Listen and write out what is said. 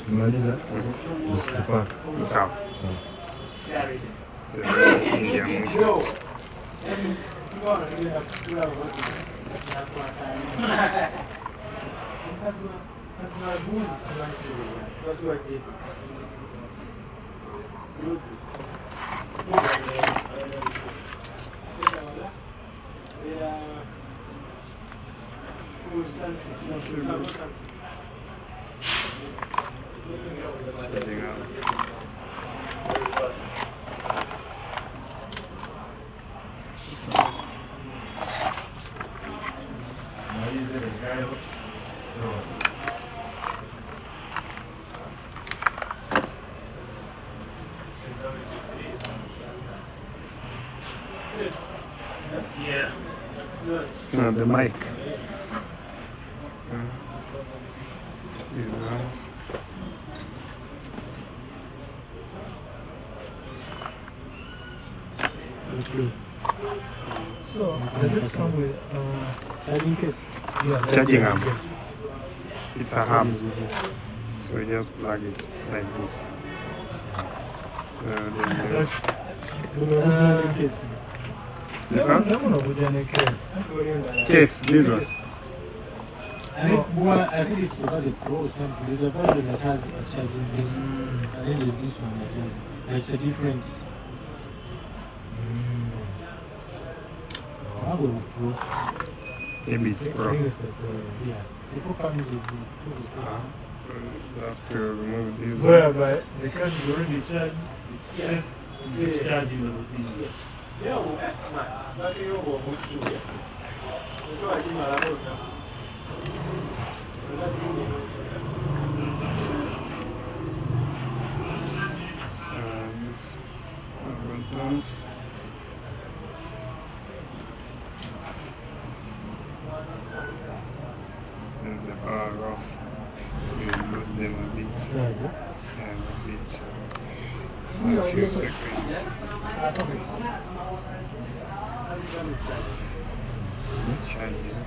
Tumaliza usipaka. Sawa. Ingia mwisho. No, the mic. So, does it come with charging case? Yeah, Charging arm. It's a hub. So you just plug it like this. So then case, this one. I think it's about the Pro or something. There's a version that has a charging case, and then there's this one that has. It's a different. I will Pro. Maybe it's Pro. I think it's the Pro. Yeah. The Pro comes with the Pro. So you have to remove this one. Well, but because it's already charged, yes, it's charging everything. And the power off. You put them a bit and a bit. So a few seconds. Charges.